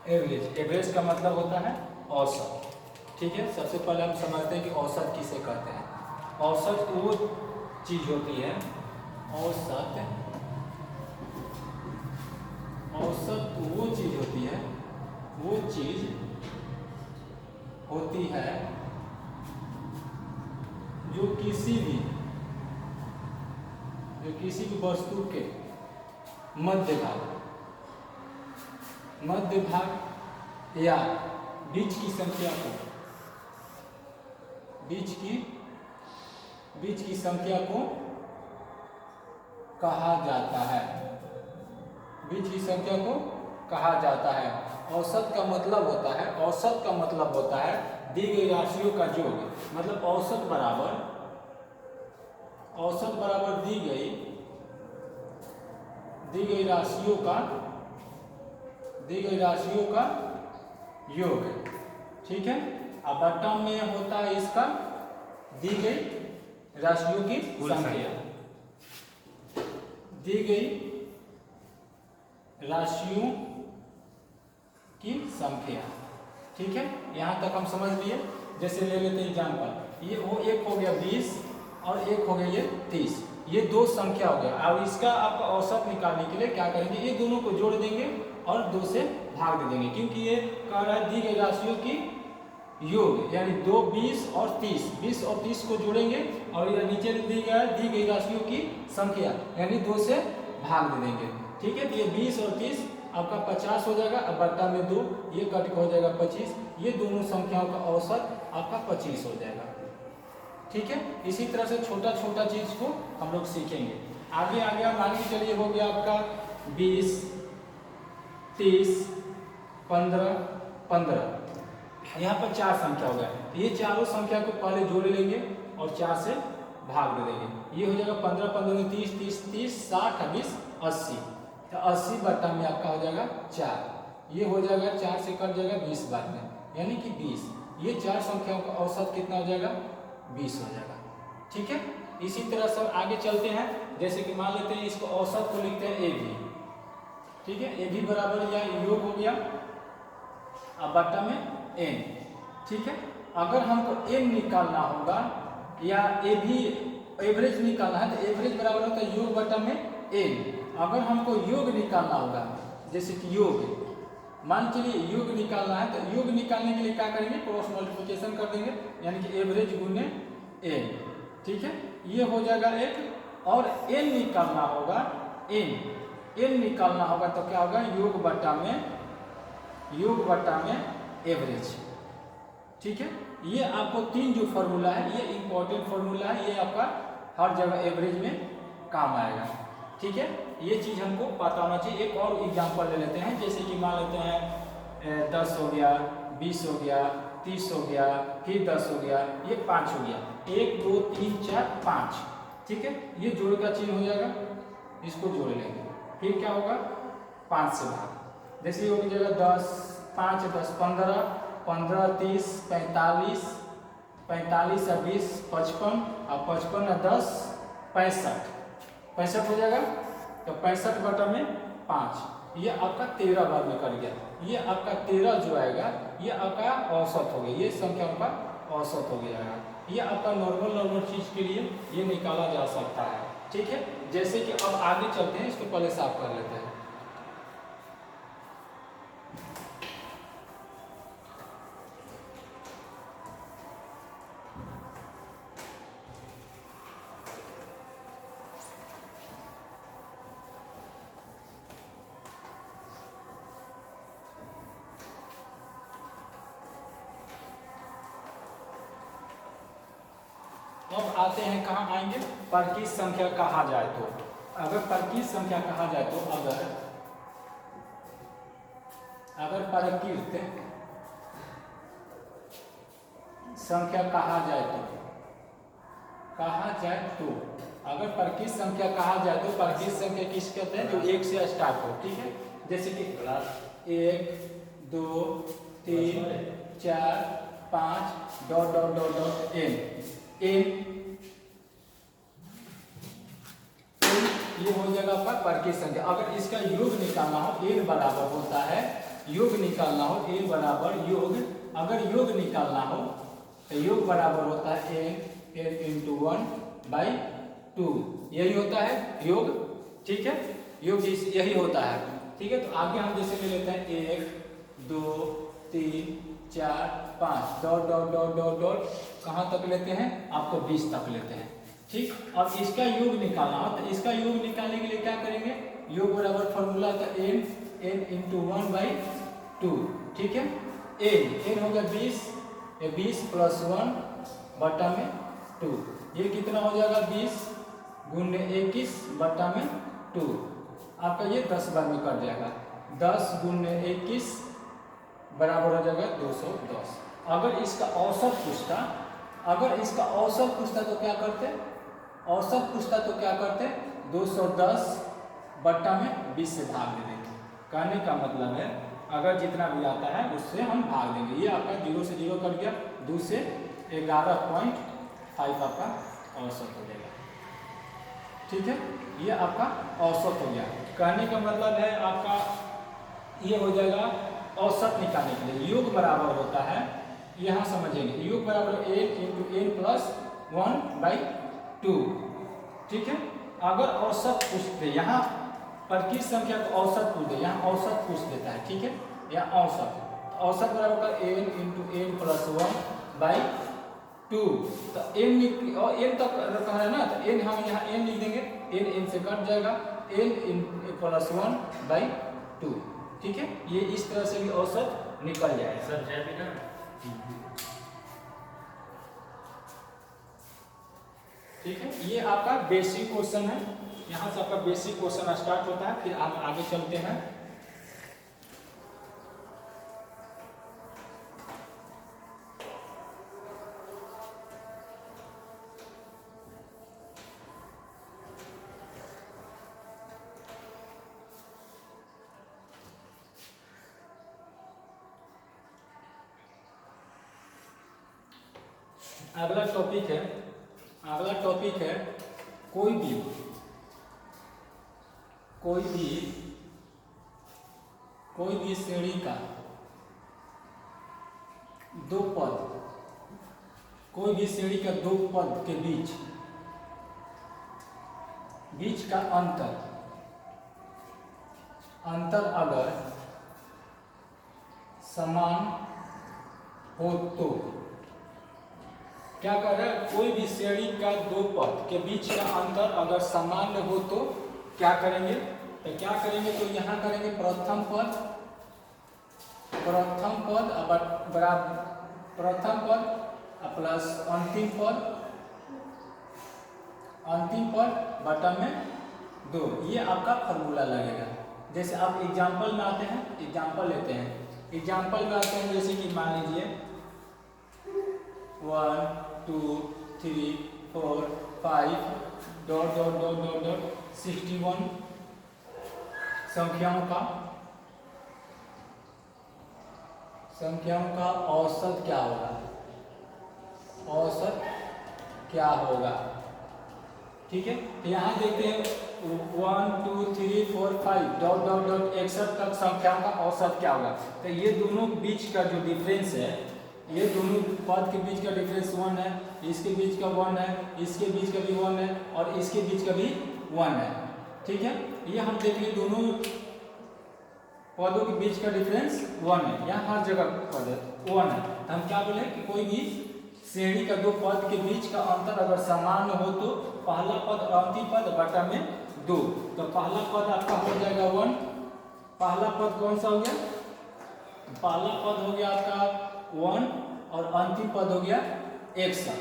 Average, average का मतलब होता है औसत। ठीक है, सबसे पहले हम समझते हैं कि औसत किसे कहते हैं। औसत वो चीज होती है, औसत, औसत वो चीज होती है, वो चीज होती है जो किसी भी वस्तु के मध्य भाग या बीच की संख्या को, बीच की संख्या को कहा जाता है, बीच की संख्या को कहा जाता है। औसत का मतलब होता है, औसत का मतलब होता है दी गई राशियों का योग। मतलब औसत बराबर दी गई राशियों का योग। ठीक है, अब बट्टा में होता है इसका दी गई राशियों की संख्या, दी गई राशियों की संख्या। ठीक है, यहाँ तक हम समझ लिए। जैसे ले लेते हैं एग्जाम्पल, ये वो एक हो गया 20 और एक हो गया ये 30, ये दो संख्या हो गया। अब इसका आपका औसत निकालने के लिए क्या करेंगे, ये दोनों को जोड़ देंगे और 2 से भाग दे देंगे, क्योंकि ये कह रहा है दी गई राशियों की योग, यानी 2, 20 और 30, 20 और 30 को जोड़ेंगे और ये नीचे दी गई राशियों की संख्या, यानी 2 से भाग दे देंगे। ठीक है, तो ये 20 और 30 आपका 50 हो जाएगा। अब बट्टा में 2, ये कट के हो जाएगा 25, ये दोनों संख्याओं का औसत आपका 25 हो जाएगा। ठीक है, इसी तरह से छोटा छोटा चीज को हम लोग सीखेंगे। आगे आगे मान के चलिए, हो गया आपका 20, 30, 15, यहाँ पर 4 संख्या हो गया। तो ये चारों संख्या को पहले जोड़ लेंगे और 4 से भाग दे देंगे। ये हो जाएगा 15, 15 में 30, 30, 30, 60, 20, 80। तो 80 बट्टा में आपका हो जाएगा 4। ये हो जाएगा 4 से कट जाएगा 20 बार में, यानी कि 20। ये 4 संख्याओं का औसत कितना हो जाएगा, 20 हो जाएगा। ठीक है, इसी तरह से आगे चलते हैं। जैसे कि मान लेते हैं इसको औसत को लिखते हैं ए भी। ठीक है, ए भी बराबर या योग हो गया, अब बट्टा में एन। ठीक है, अगर हमको एन निकालना होगा या ए भी एवरेज निकालना है, तो एवरेज बराबर होता है योग बट्टा में एन। अगर हमको योग निकालना होगा, जैसे कि योग, मान चलिए योग निकालना है, तो योग निकालने के लिए क्या करेंगे, क्रॉस मल्टीप्लिकेशन कर देंगे, यानी कि एवरेज गुने एन। ठीक है, ये हो जाएगा एक। और एन निकालना होगा, एन निकालना होगा तो क्या होगा, योग बट्टा में एवरेज। ठीक है, ये आपको 3 जो फॉर्मूला है, ये इंपॉर्टेंट फॉर्मूला है, ये आपका हर जगह एवरेज में काम आएगा। ठीक है, ये चीज हमको पता होना चाहिए। एक और एग्जांपल ले लेते हैं, जैसे कि मान लेते हैं 10 हो गया, 20 हो गया, 30 हो गया, फिर 10 हो गया, ये 5 हो गया, 1, 2, 3, 4, 5। ठीक है, ये जोड़ का चिन्ह हो जाएगा, इसको जोड़ लेंगे, फिर क्या होगा 5 से भाग। जैसे हो जाएगा 10, 5, 10, 15, 15, 30, 45, 45 और 20, 55, और 55 और 10, 65 हो जाएगा। तो 65 बटा में 5, ये आपका 13 बार में कट गया। ये आपका 13 जो आएगा, ये आपका औसत हो गया, ये संख्या का औसत हो गया। ये आपका नॉर्मल चीज के लिए ये निकाला जा सकता है। ठीक है, जैसे कि अब आगे चलते हैं, इसको पहले साफ कर लेते हैं। अब आते हैं, कहाँ आएंगे, परकीय संख्या कहा जाए तो। अगर परकीय संख्या कहा जाए तो, अगर परकीय संख्या कहा जाए तो, अगर परकीय संख्या कहा जाए तो, परकीय संख्या किस कहते हैं, जो 1 से स्टार्ट हो। ठीक है, जैसे कि 1, 2, 3, 4, 5 dot dot dot dot N. ये हो जाएगा आपका परकीय संख्या। अगर इसका योग निकालना हो, एन बराबर होता है योग निकालना हो, a बराबर योग, अगर योग निकालना हो तो योग बराबर होता है n इंटू 1/2, यही होता है योग। ठीक है, योग यही होता है। ठीक है, तो आगे हम जैसे ले लेते हैं 1 2 3 4 5 dot dot dot dot dot, कहाँ तक लेते हैं, आपको 20 तक लेते हैं। ठीक, अब इसका योग निकालना हो तो इसका योग निकालने के लिए क्या करेंगे, योग बराबर फॉर्मूला था n इंटू 1/2। ठीक है, n हो गया 20, 20 प्लस 1 बटा में 2, ये कितना हो जाएगा 20 गुने 21 बटा में 2, आपका ये 10 बार में कट जाएगा। 10 गुने 21 बराबर हो जाएगा 210। अगर इसका औसत पूछता, अगर इसका औसत पूछता तो क्या करते, औसत पूछता तो क्या करते, 210 बट्टा में 20 से भाग दे देंगे। कहने का मतलब है अगर जितना भी आता है उससे हम भाग देंगे। ये आपका 0 से 0 कट गया, 2 से 11.5 आपका औसत हो जाएगा। ठीक है, ये आपका औसत हो गया। कहने का मतलब है आपका ये हो जाएगा औसत निकालने के लिए योग बराबर होता है, यहाँ समझेंगे, योग बराबर n इंटू n प्लस 1/2। ठीक है, अगर औसत पूछते, यहाँ पर किस संख्या को औसत पूछ दे, यहाँ औसत पूछ देता है। ठीक है, यहाँ औसत, औसत बराबर होगा n इंटू n प्लस 1/2। तो n और n तक कह रहा है ना, तो n हम यहाँ n लिख देंगे, n से कट जाएगा, n प्लस 1/2। ठीक है, ये इस तरह से भी औसत निकल जाएगा। सर जय भी ना। ठीक है, ये आपका बेसिक क्वेश्चन है, यहाँ से आपका बेसिक क्वेश्चन स्टार्ट होता है, फिर आप आगे चलते हैं। अगला टॉपिक है, अगला टॉपिक है कोई भी श्रेणी का दो पद, कोई भी श्रेणी का दो पद के बीच का अंतर अगर समान हो तो क्या कर रहा है, कोई भी श्रेणी का दो पद के बीच का अंतर अगर समान हो तो क्या करेंगे, तो क्या करेंगे, तो यहाँ करेंगे प्रथम पद बराबर प्रथम पद प्लस अंतिम पद बटा में 2, ये आपका फॉर्मूला लगेगा। जैसे आप एग्जाम्पल में आते हैं, एग्जाम्पल लेते हैं, एग्जाम्पल में आते हैं, जैसे कि मान लीजिए 1 2 3 4 5 dot dot dot dot dot 61 संख्याओं का औसत क्या होगा, औसत क्या होगा। ठीक है, तो यहाँ देखते हैं 1 2 3 4 5 डॉट डॉट डॉट 61 तक संख्याओं का औसत क्या होगा। तो ये दोनों बीच का जो डिफरेंस है, ये दोनों पद के बीच का डिफरेंस 1 है, इसके बीच का 1 है, इसके बीच का भी 1 है और इसके बीच का भी 1 है। ठीक है, ये हम देख लिए दोनों पदों के बीच का डिफरेंस 1 है, यहाँ हर जगह पद 1 है। तो हम क्या बोले कि कोई भी श्रेणी का दो पद के बीच का अंतर अगर समान हो तो पहला पद और अंतिम पद बटा में 2। तो पहला पद आपका हो जाएगा 1, पहला पद कौन सा हो गया, पहला पद हो गया आपका 1 और अंतिम पद हो गया 61।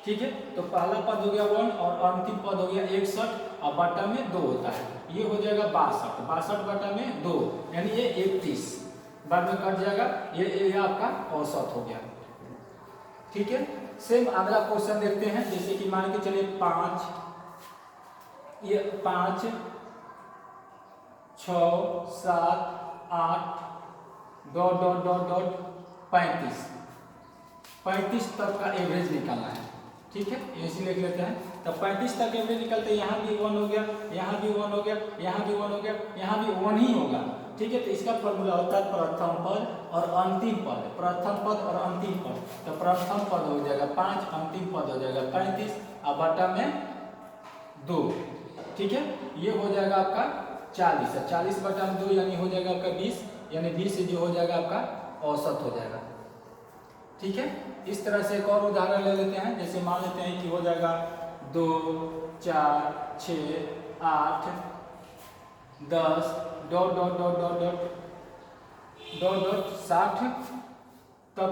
ठीक है, तो पहला पद हो गया 1 और अंतिम पद हो गया 61 और बटा में 2 होता है, ये हो जाएगा 62 बटा में 2, यानी ये 31 बाद में कट जाएगा, ये आपका औसत हो गया। ठीक है, सेम अगला क्वेश्चन देखते हैं, जैसे कि मान के चलिए 5 6 7 8 डॉट डॉट डॉट डॉट 35 तक का एवरेज निकालना है। ठीक है, ऐसे लिख लेते हैं। तो 35 तक एवरेज निकलते, यहाँ भी 1 हो गया, यहाँ भी 1 हो गया, यहाँ भी 1 हो गया, यहाँ भी 1 ही होगा। ठीक है। तो इसका फॉर्मूला होता है प्रथम पद और अंतिम पद, प्रथम पद और अंतिम पद। तो प्रथम पद हो जाएगा 5, अंतिम पद हो जाएगा 35 और बटा में 2, ठीक है। ये हो जाएगा आपका 40 है, 40 बटा में 2 यानी हो जाएगा आपका 20, यानी 20 से जो हो जाएगा आपका औसत हो जाएगा, ठीक है। इस तरह से एक और उदाहरण ले लेते हैं। जैसे मान लेते हैं कि हो जाएगा 2, 4, 6, 8, 10 dot dot dot dot dot dot dot 60 तक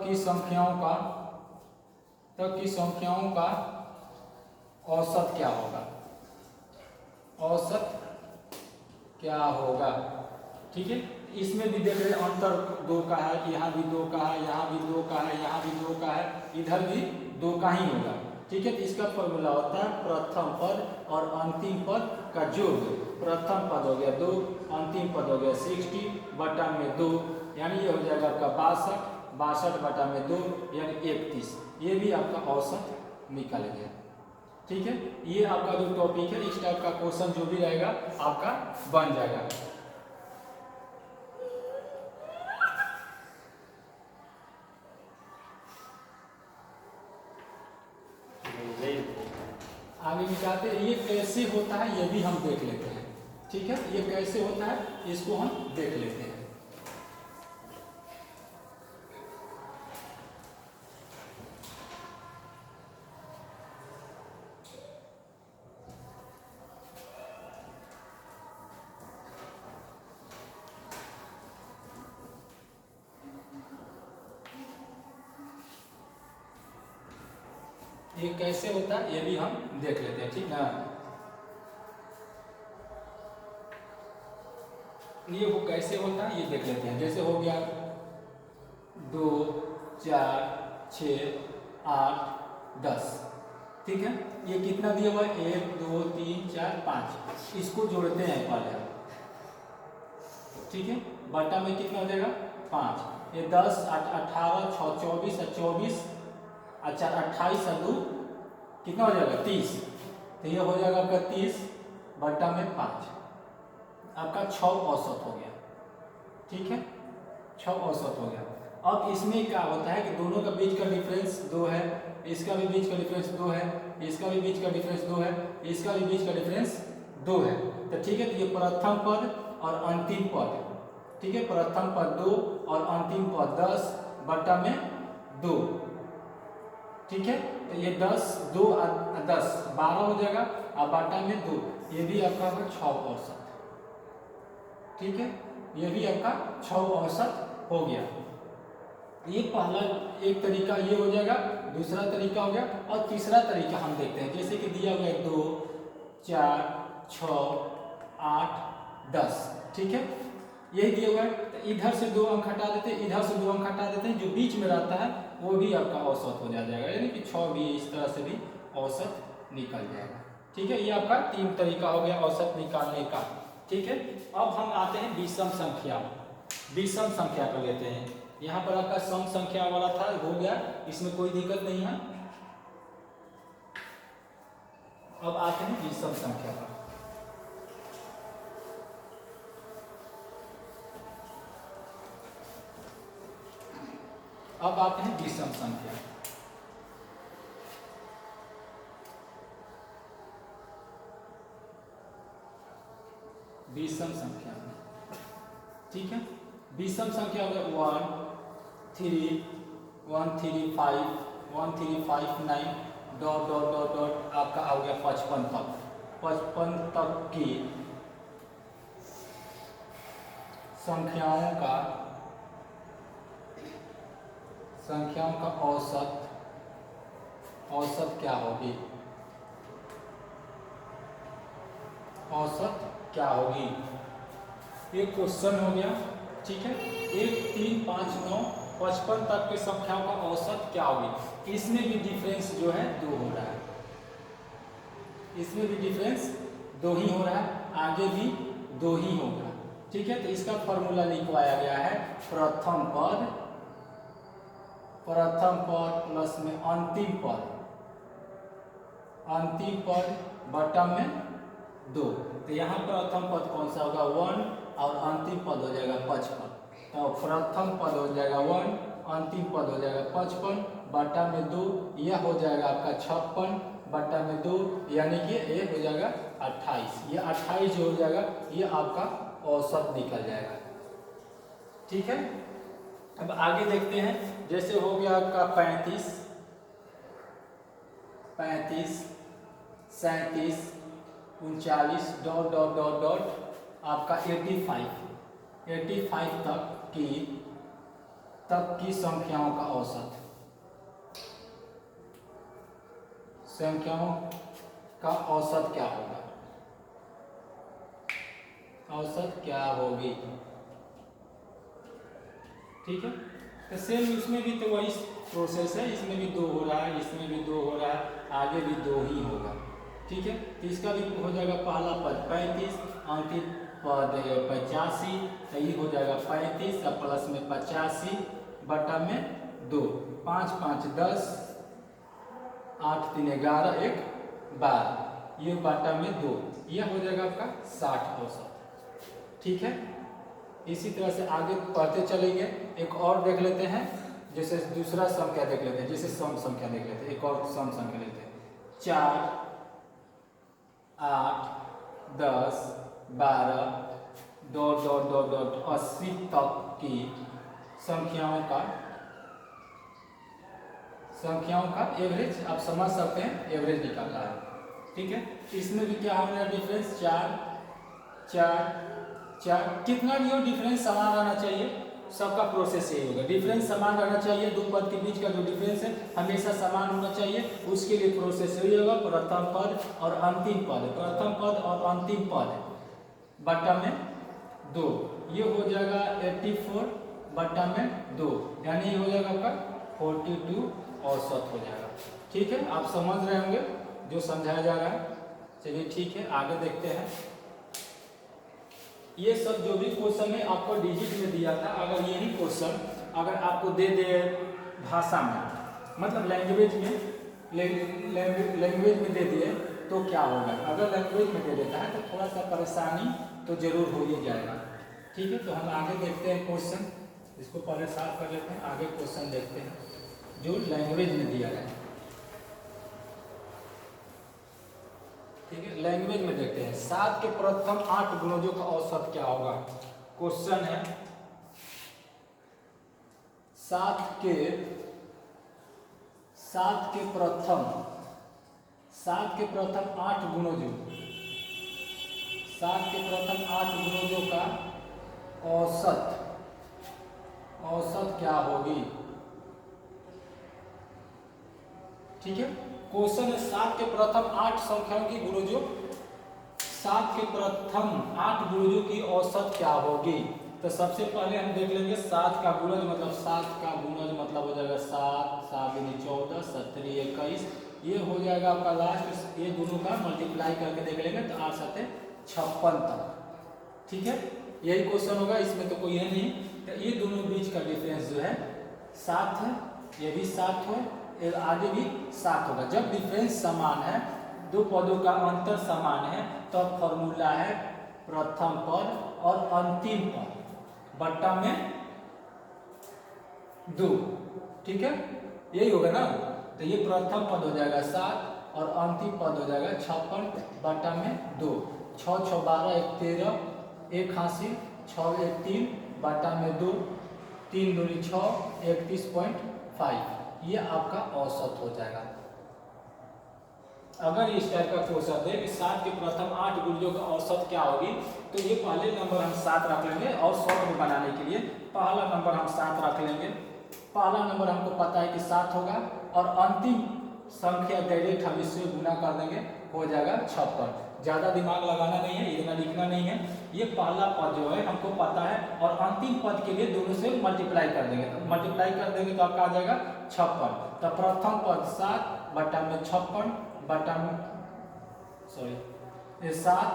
की संख्याओं का औसत क्या होगा, औसत क्या होगा, ठीक है। इसमें भी देख रहे अंतर 2 का है, यहाँ भी 2 का है, यहाँ भी 2 का है, यहाँ भी 2 का है, इधर भी 2 का ही होगा, ठीक है। तो इसका फॉर्मूला होता है प्रथम पद और अंतिम पद का योग। प्रथम पद हो गया 2, अंतिम पद हो गया 60 बटा में 2, यानी ये हो जाएगा आपका 62, 62 बटा में 2 यानी 31। ये भी आपका औसत निकल गया, ठीक है। ये आपका जो टॉपिक है, इस टाइप का क्वेश्चन जो भी रहेगा आपका बन जाएगा। आगे निकालते हैं, ये कैसे होता है ये भी हम देख लेते हैं, ठीक है। ये कैसे होता है इसको हम देख लेते हैं। ये कैसे होता है ये भी हम देख लेते हैं, ठीक ना। ये वो कैसे होता है ये देख लेते हैं। जैसे हो गया 2, 4, 6, 8, 10, ठीक है। ये कितना दिया हुआ है 1, 2, 3, 4, 5, इसको जोड़ते हैं पहले, ठीक है। बटा में कितना हो जाएगा 5, ये 10, 18, 6, 24, 24, अच्छा 28 और 2 कितना हो जाएगा 30। तो ये हो जाएगा आपका 30 बटा में 5, आपका 6 औसत हो गया, ठीक है। 6 औसत हो गया। अब इसमें क्या होता है कि दोनों का बीच का डिफरेंस 2 है, इसका भी बीच का डिफरेंस 2 है, इसका भी बीच का डिफरेंस 2 है, इसका भी बीच का डिफरेंस 2 है। तो ठीक है। तो ये प्रथम पद और अंतिम पद, ठीक है। प्रथम पद 2 और अंतिम पद 10 बटा में 2, ठीक है। तो ये 10, 2 और 10 12 हो जाएगा और बटा में 2, ये भी आपका 6 औसत, ठीक है। ये भी आपका 6 औसत हो गया। ये पहला एक तरीका ये हो जाएगा, दूसरा तरीका हो गया और तीसरा तरीका हम देखते हैं। जैसे कि दिया हुआ है 2, 4, 6, 8, 10, ठीक है। यही दिया हुआ है। तो इधर से 2 अंक हटा देते हैं, इधर से 2 अंक हटा देते हैं, जो बीच में रहता है वो भी आपका औसत हो जाएगा, यानी कि 6 भी इस तरह से भी औसत निकल जाएगा, ठीक है। ये आपका 3 तरीका हो गया औसत निकालने का, ठीक है। अब हम आते हैं विषम संख्या, विषम संख्या को लेते हैं। यहाँ पर आपका सम संख्या वाला था, हो गया, इसमें कोई दिक्कत नहीं है। अब आते हैं विषम संख्या पर। अब आते हैं विषम संख्या। विषम संख्या, ठीक है। विषम संख्या हो गया 1, 3, 1, 3, 5, 1, 3, 5, 9 डॉट डॉट डॉट डॉट आपका आ गया 55 तक, 55 तक की संख्याओं का औसत क्या होगी, औसत क्या होगी। एक क्वेश्चन हो गया, ठीक है। 1, 3, 5, 9, 55 तक की संख्याओं का औसत क्या होगी। इसमें भी डिफरेंस जो है 2 हो रहा है, इसमें भी डिफरेंस 2 ही हो रहा है, आगे भी 2 ही होगा, ठीक है। तो इसका फॉर्मूला लिखवाया गया है प्रथम पद प्लस में अंतिम पद बटा में 2, तो यहाँ प्रथम पद कौन सा होगा 1 और अंतिम पद हो जाएगा 55। तो प्रथम पद हो जाएगा 1, अंतिम पद हो जाएगा 55 बटा में 2, यह हो जाएगा आपका 56 बटा में 2, यानी कि ये हो जाएगा 28। ये 28 जो हो जाएगा ये आपका औसत निकल जाएगा। ठीक है, अब आगे देखते हैं। जैसे हो गया आपका 35, 37, 39 डॉट डॉट डॉट डॉट आपका 85 तक की संख्याओं का औसत, संख्याओं का औसत क्या होगा, औसत क्या होगी। ठीक है, तो सेम इसमें भी तो वही प्रोसेस है, इसमें भी 2 हो रहा है, इसमें भी 2 हो रहा है, आगे भी 2 ही होगा। ठीक है, तो इसका भी हो जाएगा पहला पद 35, अंतिम पद 85, तो ये हो जाएगा 35 और प्लस में 85 बटा में 2, 5 5 10, 8 3 11, 1 12, ये बटा में 2, यह हो जाएगा आपका 60 औसत। ठीक है, इसी तरह से आगे पढ़ते चलेंगे। एक और देख लेते हैं, जैसे दूसरा संख्या देख लेते हैं, जैसे सम संख्या देख लेते हैं, एक और सम संख्या लेते हैं। 4 8 10 12 डॉट डॉट डॉट डॉट 80 तक की संख्याओं का एवरेज आप समझ सकते हैं, एवरेज निकालना है। ठीक है, इसमें भी क्या होगा डिफरेंस 4 4 4, कितना भी हो डिफरेंस समान रहना चाहिए, सबका प्रोसेस यही होगा, डिफरेंस समान रहना चाहिए। 2 पद के बीच का जो डिफरेंस है हमेशा समान होना चाहिए, उसके लिए प्रोसेस यही होगा प्रथम पद और अंतिम पद, प्रथम पद और अंतिम पद बटा में 2, ये हो जाएगा 84 बटा में 2, यानी ये हो जाएगा आपका 42 औसत हो जाएगा। ठीक है, आप समझ रहे होंगे जो समझाया जा रहा है। चलिए ठीक है, आगे देखते हैं। ये सब जो भी क्वेश्चन है आपको डिजिट में दिया था, अगर यही क्वेश्चन अगर आपको दे दे भाषा में, मतलब लैंग्वेज में दे दिए तो क्या होगा। अगर लैंग्वेज में दे देता है तो थोड़ा सा परेशानी तो जरूर हो ही जाएगा। ठीक है, तो हम आगे देखते हैं क्वेश्चन, इसको पहले साफ कर लेते हैं, आगे क्वेश्चन देखते हैं जो लैंग्वेज में दिया गया है। ठीक है, लैंग्वेज में देखते हैं। 7 के प्रथम 8 गुणजों का औसत क्या होगा। क्वेश्चन है 7 के प्रथम 8 गुणजों, 7 के प्रथम 8 गुणजों का औसत क्या होगी। ठीक है, क्वेश्चन है 7 के प्रथम 8 संख्याओं की गुणजों, 7 के प्रथम 8 गुणजों की औसत क्या होगी। तो सबसे पहले हम देख लेंगे 7 का गुणज मतलब 7 का गुणज मतलब हो जाएगा 7 7 14 17 21, ये हो जाएगा आपका लास्ट, ये दोनों का मल्टीप्लाई करके देख लेंगे तो 8 7 56 तक। ठीक है, यही क्वेश्चन होगा, इसमें तो कोई है नहीं। तो ये दोनों बीच का डिफरेंस जो है 7 है, ये भी 7 हो, आगे भी 7 होगा। जब डिफरेंस समान है, 2 पदों का अंतर समान है, तो फॉर्मूला है प्रथम पद और अंतिम पद बट्टा में 2। ठीक है, यही होगा ना। तो ये प्रथम पद हो जाएगा 7 और अंतिम पद हो जाएगा 56 बट्टा में 2। 6 6 12 1 13, 1 हासिल 6 1 3 बट्टा में 2, 3 दूनी 6 31.5, ये आपका औसत हो जाएगा। अगर इस टाइप का क्वेश्चन दे कि 7 के प्रथम 8 गुणजों का औसत क्या होगी, तो ये पहले नंबर हम 7 रख लेंगे और शॉर्ट में बनाने के लिए पहला नंबर हम 7 रख लेंगे। पहला नंबर हमको पता है कि 7 होगा और अंतिम संख्या डायरेक्ट हम इससे गुना कर देंगे, हो जाएगा 56। ज़्यादा दिमाग लगाना नहीं है, इतना लिखना नहीं है। ये पहला पद जो है हमको पता है और अंतिम पद के लिए दोनों से मल्टीप्लाई कर देंगे, तो मल्टीप्लाई कर देंगे तो आपका आ जाएगा 56। तो प्रथम पद 7 बटा में 56 बटा में 7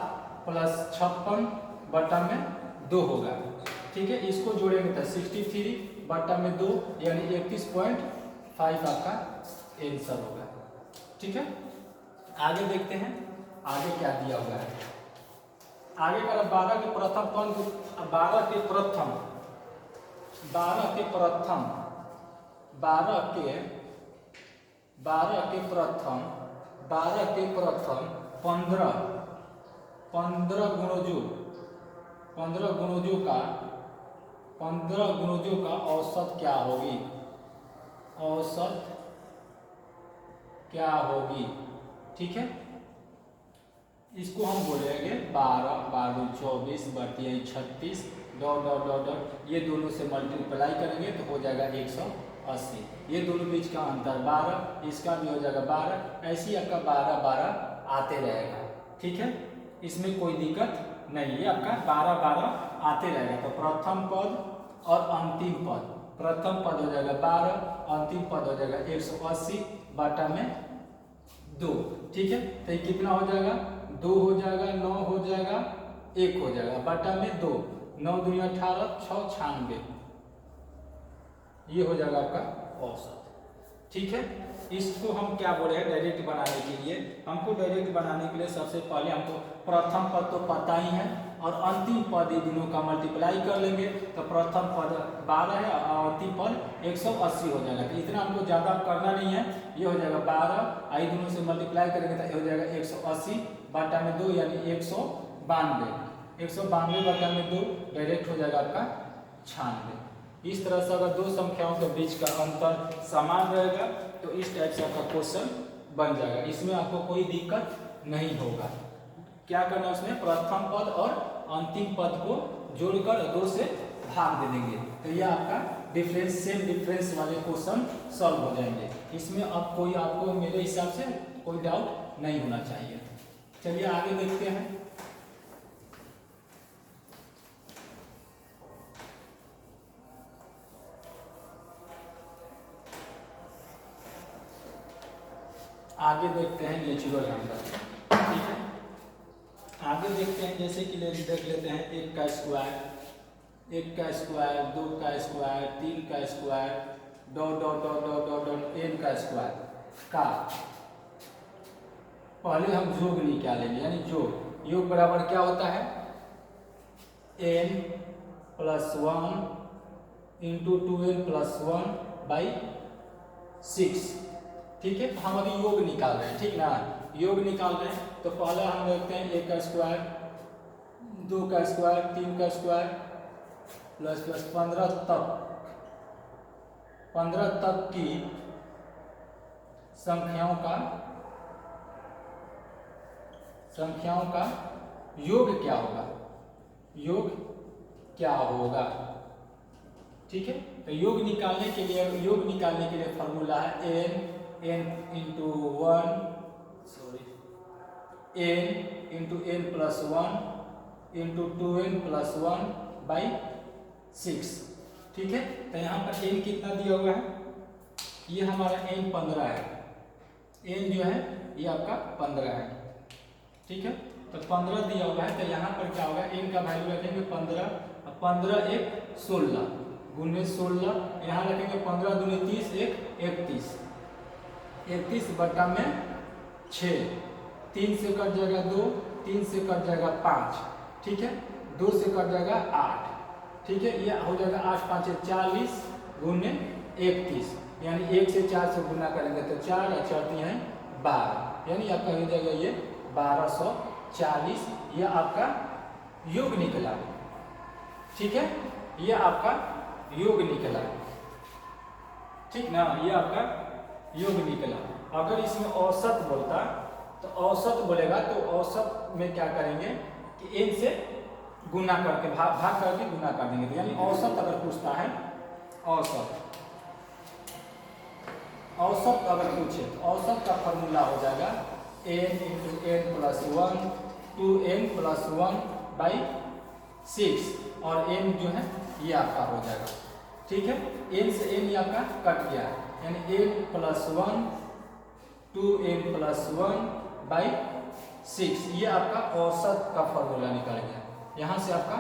प्लस 56 बटा में 2 होगा। ठीक है, इसको जोड़ेंगे तो 63 बटा में 2 यानी 31.5 आपका आंसर होगा। ठीक है, आगे देखते हैं आगे क्या दिया हुआ है। आगे का 12 के प्रथम पद, 12 के प्रथम 12 के प्रथम 12 के 12 के प्रथम 12 के प्रथम 15 गुणजों का औसत क्या होगी? औसत क्या होगी? ठीक है, इसको हम बोलेंगे 12 12 24 बढ़ती 36 डॉट डॉट डॉट डॉट, ये दोनों से मल्टीप्लाई करेंगे तो हो जाएगा 180। ये दोनों बीच का अंतर 12, इसका भी हो जाएगा 12, ऐसे ही आपका 12 12 आते रहेगा। ठीक है, इसमें कोई दिक्कत नहीं है, आपका 12 12 आते रहेगा। तो प्रथम पद और अंतिम पद, प्रथम पद हो जाएगा 12, अंतिम पद हो जाएगा 180 बटा में 2। ठीक है, तो ये कितना हो जाएगा? 2 हो जाएगा, 9 हो जाएगा, 1 हो जाएगा बटा में 2, 9 दूनी 18, 6 96, ये हो जाएगा आपका औसत। ठीक है, इसको हम क्या बोले हैं डायरेक्ट बनाने के लिए? हमको डायरेक्ट बनाने के लिए सबसे पहले हमको प्रथम पद तो पता ही है और अंतिम पद ये दोनों का मल्टीप्लाई कर लेंगे तो प्रथम पद 12 है और अंतिम पद 180 हो जाएगा। तो इतना हमको ज़्यादा करना नहीं है, ये हो जाएगा 12, आई दोनों से मल्टीप्लाई करेंगे तो हो जाएगा 180 बटा में 2 यानी 192, 192 बटा में 2 डायरेक्ट हो जाएगा आपका 96। इस तरह से अगर दो संख्याओं के बीच का अंतर समान रहेगा तो इस टाइप से आपका क्वेश्चन बन जाएगा, इसमें आपको कोई दिक्कत नहीं होगा। क्या करना है उसमें? प्रथम पद और अंतिम पद को जोड़कर 2 से भाग दे देंगे तो यह आपका डिफरेंस सेम डिफरेंस वाले क्वेश्चन सॉल्व हो जाएंगे। इसमें अब कोई आपको मेरे हिसाब से कोई डाउट नहीं होना चाहिए। चलिए आगे देखते हैं। आगे देखते हैं नेचुरल नंबर। ठीक है, आगे देखते हैं जैसे कि देख लेते हैं 1 का स्क्वायर, 1 का स्क्वायर, 2 का स्क्वायर, 3 का square, dot dot dot dot dot dot n का स्क्वायर का पहले हम योग निकालेंगे, यानी योग बराबर क्या होता है? n + 1 × 2n + 1 / 6। ठीक है, हम अभी योग निकाल रहे हैं, ठीक ना? योग निकाल रहे हैं तो पहले हम देखते हैं 1 का स्क्वायर, 2 का स्क्वायर, 3 का स्क्वायर प्लस 15 तक की संख्याओं का योग क्या होगा? योग क्या होगा? ठीक है, तो योग निकालने के लिए फॉर्मूला है n × 1 n × n + 1 × 2n + 1 / 6। ठीक है, तो यहाँ पर n कितना दिया हुआ है? ये हमारा n 15 है, n जो है ये आपका 15 है। ठीक है, तो 15 दिया हुआ है तो यहाँ पर क्या होगा? n का वैल्यू रखेंगे 15, 15 × 1 = 16 गुने 16, यहाँ रखेंगे 15 दूनी 30, 1 31, 31 बटा में 6, 3 से कट जाएगा 2, 3 से कट जाएगा 5, ठीक है, 2 से कट जाएगा 8, ठीक है, ये हो जाएगा 8 × 5 = 40 गुने 31, यानी 1 से 4 से गुना करेंगे तो 4 और 4 हैं 12, यानी आपका हो जाएगा ये 1240। ये आपका योग निकला। ठीक है, ये आपका योग निकला, ठीक ना? ये आपका योग निकला। अगर इसमें औसत बोलता तो औसत बोलेगा तो औसत में क्या करेंगे कि n से गुना करके भाग करके गुना कर देंगे, यानी औसत अगर पूछता है, औसत अगर पूछे तो औसत का फॉर्मूला हो जाएगा n × n + 1 2n + 1/6 और n जो है ये आपका हो जाएगा। ठीक है, n से n ये आपका कट गया, यानी n + 1 2n + 1/6, ये आपका औसत का फॉर्मूला निकल गया। यहाँ से आपका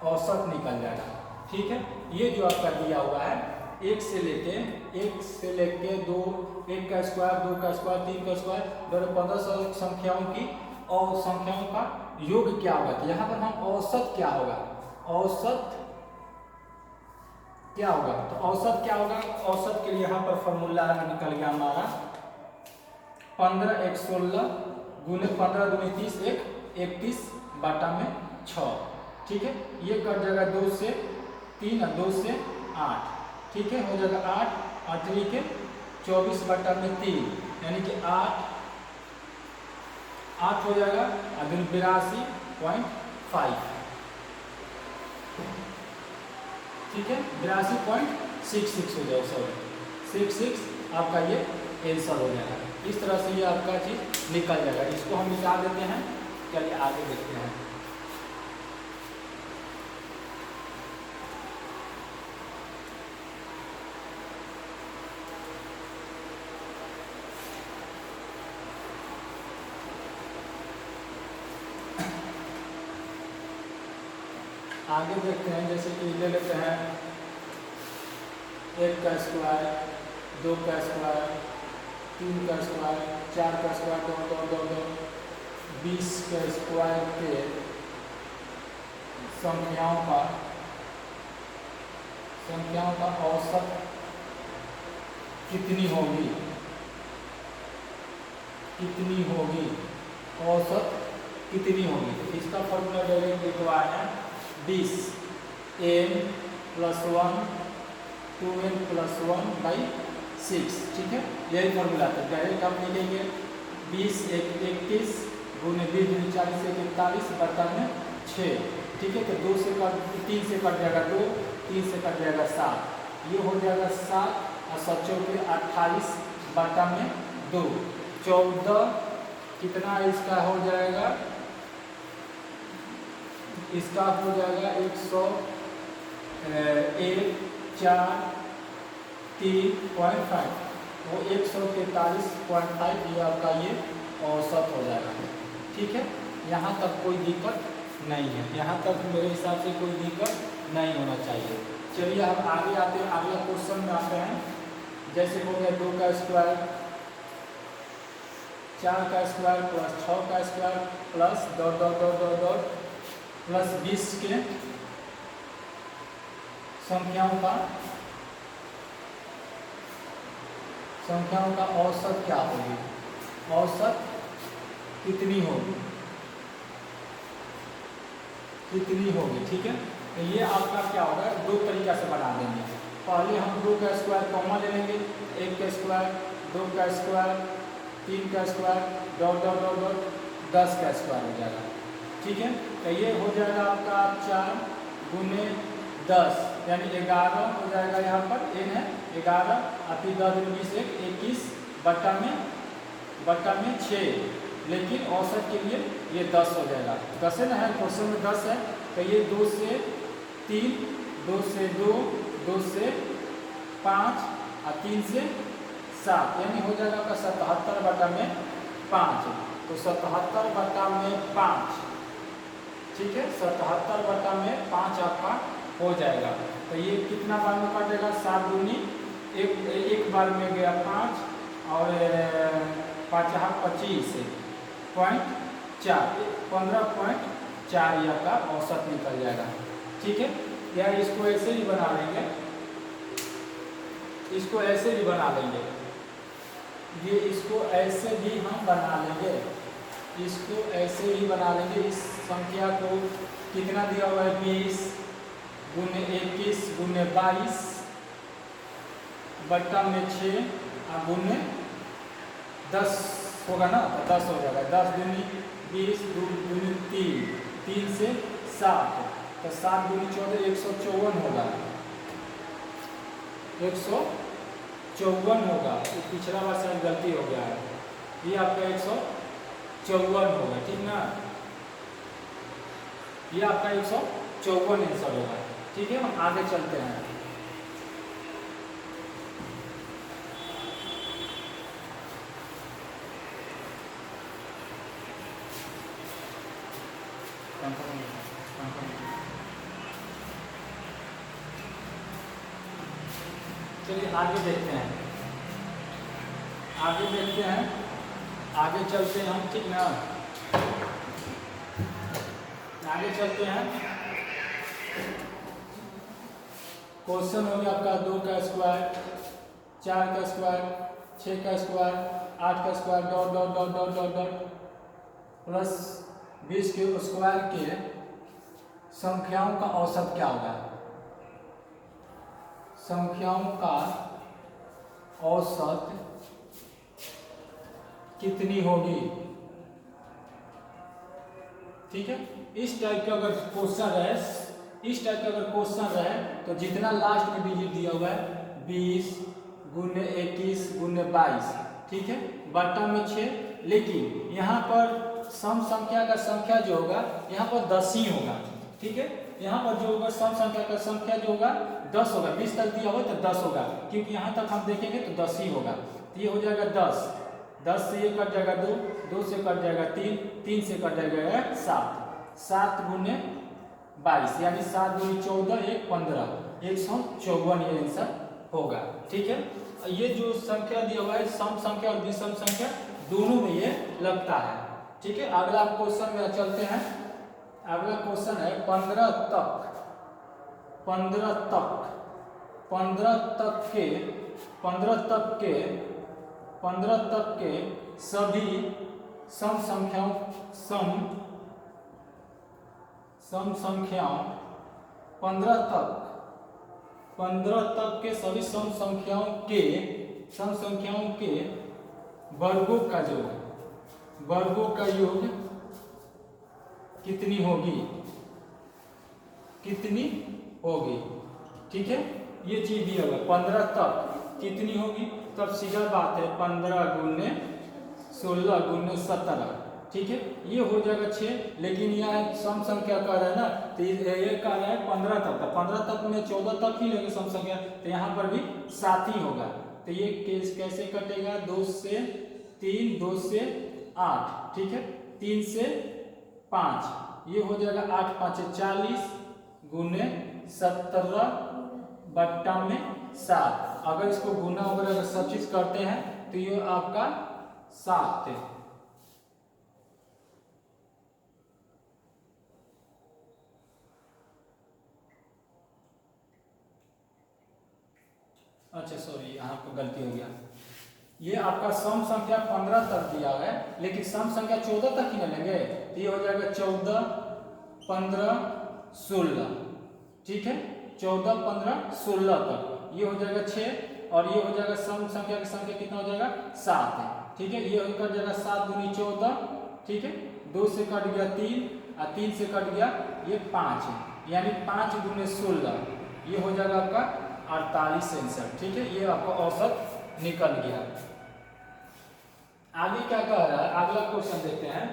औसत निकल जाएगा। ठीक है, ये जो आपका दिया हुआ है 1 से लेके 2, 1 का स्क्वायर, 2 का स्क्वायर, 3 का स्क्वायर, 1500 संख्याओं की और संख्याओं का योग क्या होगा, तो यहाँ पर हम औसत क्या होगा, औसत क्या होगा, तो औसत क्या होगा, औसत के लिए यहाँ पर फॉर्मूला निकल गया हमारा 15 1 16 गुने 15 दूनी 30 1 31 बटा में 6। ठीक है, ये कट जाएगा 2 से 3 और 2 से 8। ठीक है, हो जाएगा 8 8 के 24 बटा में 3 यानी कि 8 हो जाएगा अगर 82.5। ठीक है, 82.66 हो जाएगा, सॉरी 66 आपका ये आंसर हो जाएगा। इस तरह से ये आपका चीज निकल जाएगा। इसको हम निकाल देते हैं। चलिए आगे देखते हैं। आगे देखते हैं, जैसे कि ले लेते हैं 1 का स्क्वायर, 2 का स्क्वायर, 3 का स्क्वायर, 4 का स्क्वायर, 2 20 के स्क्वायर के संख्याओं का औसत कितनी होगी, औसत कितनी होगी। तो इसका फॉर्मूला लिखवा है 20 n + 1 2n + 1/6। ठीक है, यही फॉर्मूला था। डायरेक्ट हम लिखेंगे 20 1 21 गुने 20 गुने 40 1 41 बटा में 6। ठीक है, तो 2 से कट 3 से कट जाएगा 2, 3 से कट जाएगा 7, ये हो जाएगा 7 और 7 चौके 28 बटा में 2 14 कितना इसका हो जाएगा, इसका हो जाएगा 143.5 वो 143.5 ये आपका ये औसत हो जाएगा। ठीक है, यहाँ तक कोई दिक्कत नहीं है, यहाँ तक मेरे हिसाब से कोई दिक्कत नहीं होना चाहिए। चलिए हम आगे आते हैं, अगला क्वेश्चन में आते हैं। जैसे हो गया 2 का स्क्वायर, 4 का स्क्वायर प्लस 6 का स्क्वायर प्लस प्लस 20 के संख्याओं का औसत क्या होगी, औसत कितनी होगी। ठीक है, तो ये आपका क्या होगा, 2 तरीका से बना देंगे। पहले हम 2 का स्क्वायर कॉमन ले लेंगे, 1 का स्क्वायर, 2 का स्क्वायर, 3 का स्क्वायर, 10 का स्क्वायर हो जाएगा। ठीक है, तो ये हो जाएगा आपका 4 गुने 10 यानी 11 हो जाएगा। यहाँ पर n है 11 और फिर 10 गुने 20 21 बटा में 6, लेकिन औसत के लिए ये 10 हो जाएगा। 10 है ना, है क्वेश्चन में 10 है, तो ये 2 से 3, 2 से 2, 2 से 5 और 3 से 7 यानी हो जाएगा आपका 77 बटा में 5। तो 77 बटा में 5, ठीक है, 77 बटा में 5 आपका हो जाएगा। तो ये कितना बार में कटेगा, 7 दूनी एक बार में गया 5 और 5 25.4 15.4 यह का औसत निकल जाएगा। ठीक है, या इसको ऐसे ही बना लेंगे, ये इसको ऐसे भी हम बना लेंगे। इस संख्या को कितना दिया हुआ है, 20 गुने 21 गुने 22 बटा में 6 और गुने 10 होगा ना, तो 10 हो जाएगा। 10 दूनी 20 दूनी 3 से 7, तो 7 दूनी 14 154 होगा, 154 होगा। तो पिछला बार शायद गलती हो गया है, ये आपका 154 होगा। ठीक ना, ये आपका 154 आंसर होगा। ठीक है, हम आगे चलते हैं। चलिए आगे देखते हैं, आगे चलते हैं हम। ठीक ना, आगे चलते हैं। क्वेश्चन हो गया आपका 2 का स्क्वायर, 4 का स्क्वायर, 6 का स्क्वायर, 8 का square dot dot dot dot dot dot plus 20 के स्क्वायर के संख्याओं का औसत क्या होगा? संख्याओं का औसत कितनी होगी? ठीक है, इस टाइप का अगर क्वेश्चन रहे, इस टाइप का अगर क्वेश्चन रहे तो जितना लास्ट में डिजिट दिया हुआ है 20 गुने 21 गुने 22, ठीक है, बट्टा में 6, लेकिन यहाँ पर सम संख्या का संख्या जो होगा यहाँ पर 10 ही होगा। ठीक है, यहाँ पर जो होगा सम संख्या का संख्या जो होगा 10 होगा। 20 तक दिया हुआ तो 10 होगा, क्योंकि यहाँ तक हम देखेंगे तो 10 ही होगा। तो ये हो जाएगा 10, 10 से ये कट जाएगा 2, 2 से कट जाएगा 3, 3 से कट जाएगा 7, 7 गुने 22 यानी 7 गुने 14 1 15, 154 ये आंसर होगा। ठीक है, ये जो संख्या दिया हुआ है सम संख्या और विषम संख्या दोनों में ये लगता है। ठीक है, अगला क्वेश्चन में चलते हैं। अगला क्वेश्चन है 15 तक, 15 तक, 15 तक के, 15 तक के, 15 तक के सभी सम संख्याओं, सम संख्याओं 15 तक, 15 तक के सभी सम संख्याओं के, सम संख्याओं के वर्गों का योग, वर्गों का योग कितनी होगी? कितनी होगी? ठीक है, ये चीज दिया हुआ 15 तक कितनी होगी, तब सीधा बात है 15 गुने 16 गुने 17। ठीक है, ये हो जाएगा 6, लेकिन यहाँ सम संख्या कह रहा है ना, तो ये कह रहा है 15 तक का, 15 तक में 14 तक ही लेंगे सम संख्या, तो यहाँ पर भी 7 ही होगा। तो ये केस कैसे कटेगा? 2 से 3, 2 से 8, ठीक है, 3 से 5, ये हो जाएगा 8 5 40 गुने 17 बट्टा में 7। अगर इसको गुना वगैरह अगर सब चीज करते हैं तो ये आपका 7 है। अच्छा सॉरी, यहाँ पर गलती हो गया। ये आपका सम संख्या 15 तक दिया है, लेकिन सम संख्या 14 तक ही ना लेंगे, तो ये हो जाएगा 14 15 16। ठीक है, 14 15 16 तक ये हो जाएगा 6, और ये हो जाएगा सम संख्या की संख्या कितना हो जाएगा 7 है। ठीक है, ये कट जाएगा 7 गुनी 14, ठीक है, 2 से कट गया 3 और 3 से कट गया ये 5 है, यानी 5 गुने 16, ये हो जाएगा आपका 48 आंसर। ठीक है, ये आपका औसत निकल गया। आगे क्या कह रहा है? अगला क्वेश्चन देखते हैं,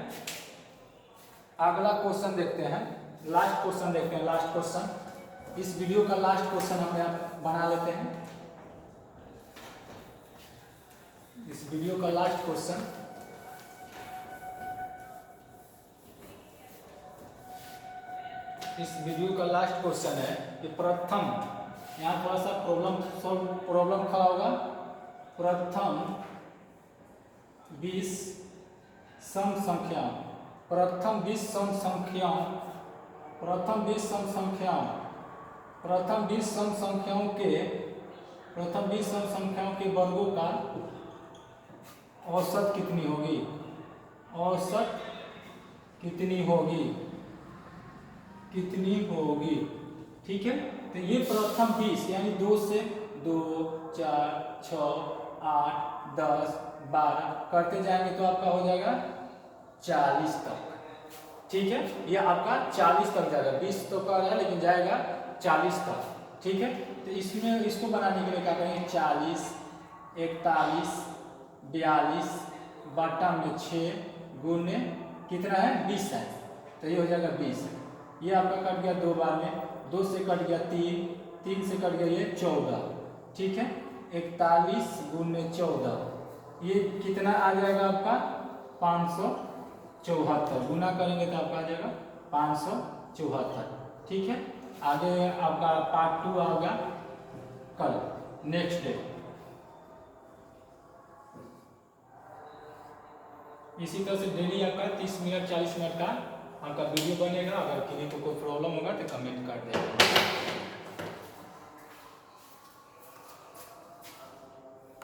अगला क्वेश्चन देखते हैं, लास्ट क्वेश्चन देखते हैं, लास्ट क्वेश्चन, इस वीडियो का लास्ट क्वेश्चन हम यहाँ बना लेते हैं। इस वीडियो का लास्ट क्वेश्चन, इस वीडियो का लास्ट क्वेश्चन है कि प्रथम, यहाँ थोड़ा सा प्रॉब्लम खड़ा होगा, प्रथम 20 सम संख्याओं, प्रथम 20 सम संख्याओं, प्रथम 20 सम संख्याओं, प्रथम 20 सम संख्याओं के, प्रथम 20 सम संख्याओं के वर्गों का औसत कितनी होगी? औसत कितनी होगी? कितनी होगी? ठीक है, तो ये प्रथम 20 यानी 2 से 2 4 6 8 10 12 करते जाएंगे तो आपका हो जाएगा 40 तक। ठीक है, ये आपका 40 तक जाएगा, 20 तो कर रहा है लेकिन जाएगा 40 तक। ठीक है, तो इसमें इसको बनाने के लिए क्या करेंगे? 40 41 42 बटा में 6 गुने कितना है? 20 है, तो ये हो जाएगा 20। ये आपका कट गया 2 बार में, 2 से कट गया 3, 3 से कट गया ये 14। ठीक है, 41 गुने 14, ये कितना आ जाएगा आपका? 574। गुना करेंगे तो आपका आ जाएगा 574। ठीक है, आगे आपका पार्ट 2 आएगा कल, नेक्स्ट डे। इसी तरह से डेली आपका 30 मिनट 40 मिनट का आपका वीडियो बनेगा। अगर किसी को कोई प्रॉब्लम होगा तो कमेंट कर देगा।